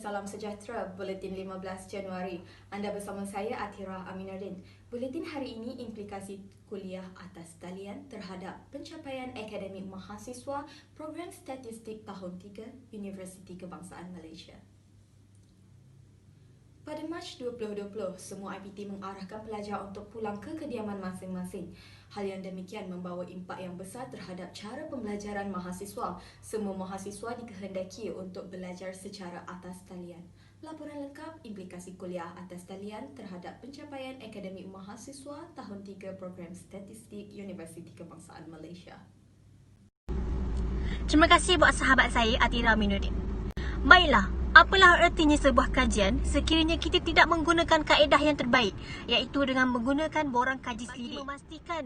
salam sejahtera Buletin 15 Januari. Anda bersama saya Athirah Aminuddin. Buletin hari ini implikasi kuliah atas talian terhadap pencapaian akademik mahasiswa Program Statistik Tahun 3 Universiti Kebangsaan Malaysia. Pada Mac 2020, semua IPT mengarahkan pelajar untuk pulang ke kediaman masing-masing. Hal yang demikian membawa impak yang besar terhadap cara pembelajaran mahasiswa. Semua mahasiswa dikehendaki untuk belajar secara atas talian. Laporan lengkap implikasi kuliah atas talian terhadap pencapaian akademik mahasiswa Tahun 3 Program Statistik Universiti Kebangsaan Malaysia. Terima kasih buat sahabat saya Athirah Aminuddin. Baiklah, apalah artinya sebuah kajian sekiranya kita tidak menggunakan kaedah yang terbaik, iaitu dengan menggunakan borang kaji selidik. Bagi memastikan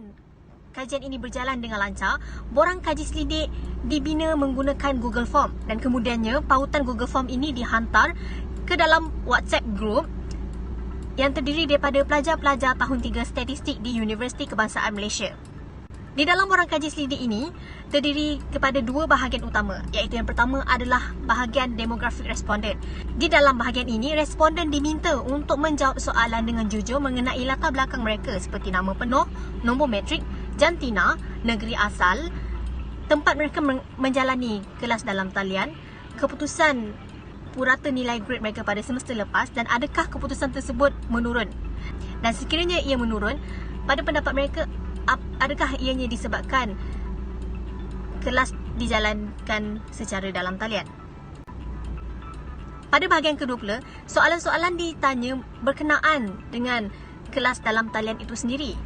kajian ini berjalan dengan lancar, borang kaji selidik dibina menggunakan Google Form dan kemudiannya pautan Google Form ini dihantar ke dalam WhatsApp group yang terdiri daripada pelajar-pelajar tahun 3 statistik di Universiti Kebangsaan Malaysia. Di dalam borang kaji selidik ini terdiri kepada dua bahagian utama, iaitu yang pertama adalah bahagian demografik responden. Di dalam bahagian ini, responden diminta untuk menjawab soalan dengan jujur mengenai latar belakang mereka seperti nama penuh, nombor matrik, jantina, negeri asal, tempat mereka menjalani kelas dalam talian, keputusan purata nilai grade mereka pada semester lepas dan adakah keputusan tersebut menurun. Dan sekiranya ia menurun, pada pendapat mereka, adakah ianya disebabkan kelas dijalankan secara dalam talian. Pada bahagian kedua pula, soalan-soalan ditanya berkenaan dengan kelas dalam talian itu sendiri.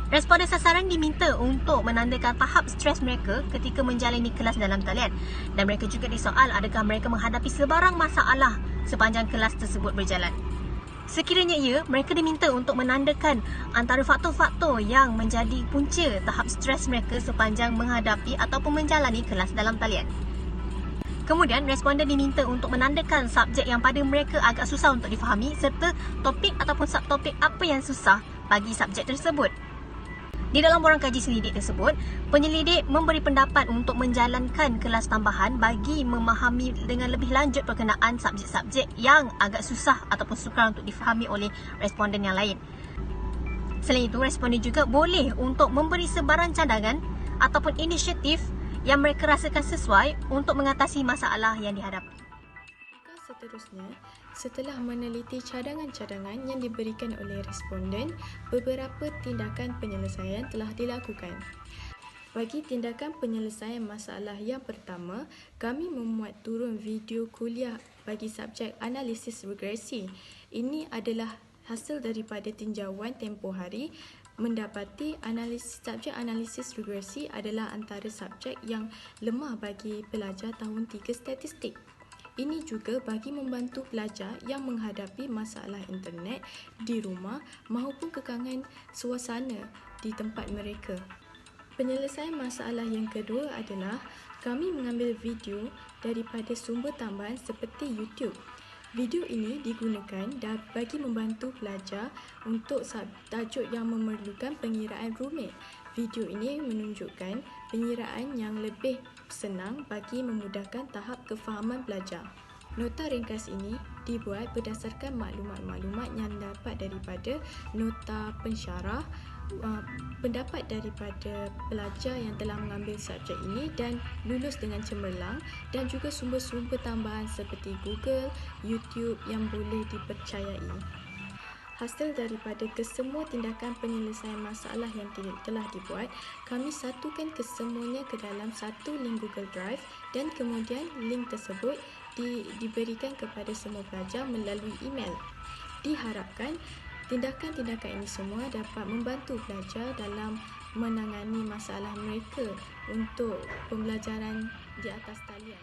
Responden sasaran diminta untuk menandakan tahap stres mereka ketika menjalani kelas dalam talian, dan mereka juga disoal adakah mereka menghadapi sebarang masalah sepanjang kelas tersebut berjalan. Sekiranya ia, mereka diminta untuk menandakan antara faktor-faktor yang menjadi punca tahap stres mereka sepanjang menghadapi ataupun menjalani kelas dalam talian. Kemudian, responden diminta untuk menandakan subjek yang pada mereka agak susah untuk difahami serta topik ataupun subtopik apa yang susah bagi subjek tersebut. Di dalam borang kaji selidik tersebut, penyelidik memberi pendapat untuk menjalankan kelas tambahan bagi memahami dengan lebih lanjut berkenaan subjek-subjek yang agak susah ataupun sukar untuk difahami oleh responden yang lain. Selain itu, responden juga boleh untuk memberi sebarang cadangan ataupun inisiatif yang mereka rasakan sesuai untuk mengatasi masalah yang dihadapi. Seterusnya, setelah meneliti cadangan-cadangan yang diberikan oleh responden, beberapa tindakan penyelesaian telah dilakukan. Bagi tindakan penyelesaian masalah yang pertama, kami memuat turun video kuliah bagi subjek analisis regresi. Ini adalah hasil daripada tinjauan tempoh hari mendapati subjek analisis regresi adalah antara subjek yang lemah bagi pelajar tahun 3 statistik. Ini juga bagi membantu pelajar yang menghadapi masalah internet di rumah maupun kekangan suasana di tempat mereka. Penyelesaian masalah yang kedua adalah kami mengambil video daripada sumber tambahan seperti YouTube. Video ini digunakan bagi membantu pelajar untuk tajuk yang memerlukan pengiraan rumit. Video ini menunjukkan pengiraan yang lebih senang bagi memudahkan tahap kefahaman pelajar. Nota ringkas ini dibuat berdasarkan maklumat-maklumat yang dapat daripada nota pensyarah, pendapat daripada pelajar yang telah mengambil subjek ini dan lulus dengan cemerlang, dan juga sumber-sumber tambahan seperti Google, YouTube yang boleh dipercayai. Hasil daripada kesemua tindakan penyelesaian masalah yang telah dibuat, kami satukan kesemuanya ke dalam satu link Google Drive dan kemudian link tersebut diberikan kepada semua pelajar melalui email. Diharapkan tindakan-tindakan ini semua dapat membantu pelajar dalam menangani masalah mereka untuk pembelajaran di atas talian.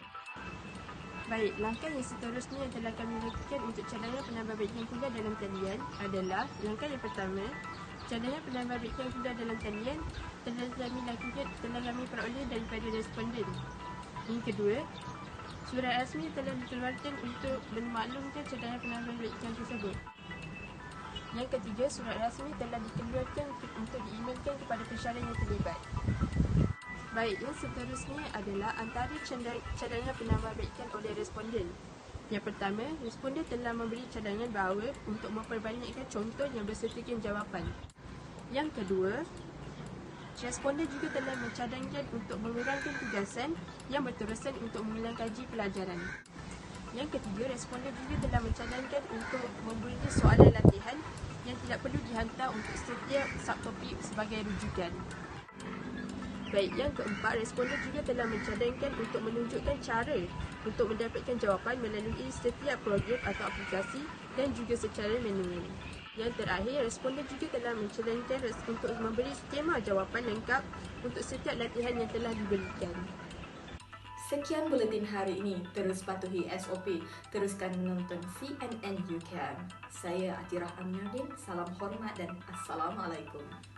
Baik, langkah yang seterusnya adalah kami lakukan untuk cadangan penambahbaikan kuliah dalam talian adalah langkah yang pertama, cadangan penambahbaikan kuliah dalam talian telah kami peroleh daripada responden. Yang kedua, surat rasmi telah dikeluarkan untuk memaklumkan cadangan penambahbaikan tersebut. Yang ketiga, surat rasmi telah dikeluarkan untuk diemailkan kepada pensyarah yang terlibat. Baik, yang seterusnya adalah antara cadangan penambahbaikan oleh responden. Yang pertama, responden telah memberi cadangan bahawa untuk memperbanyakkan contoh yang bersertakan jawapan. Yang kedua, responden juga telah mencadangkan untuk mengurangkan tugasan yang berterusan untuk mengulang kaji pelajaran. Yang ketiga, responden juga telah mencadangkan untuk memberi soalan latihan yang tidak perlu dihantar untuk setiap subtopik sebagai rujukan. Baik, yang keempat, responden juga telah mencadangkan untuk menunjukkan cara untuk mendapatkan jawapan melalui setiap program atau aplikasi dan juga secara manual. Yang terakhir, responden juga telah mencadangkan untuk memberi skema jawapan lengkap untuk setiap latihan yang telah diberikan. Sekian buletin hari ini. Terus patuhi SOP. Teruskan menonton CNN You Can. Saya Atirah Aminuddin. Salam hormat dan Assalamualaikum.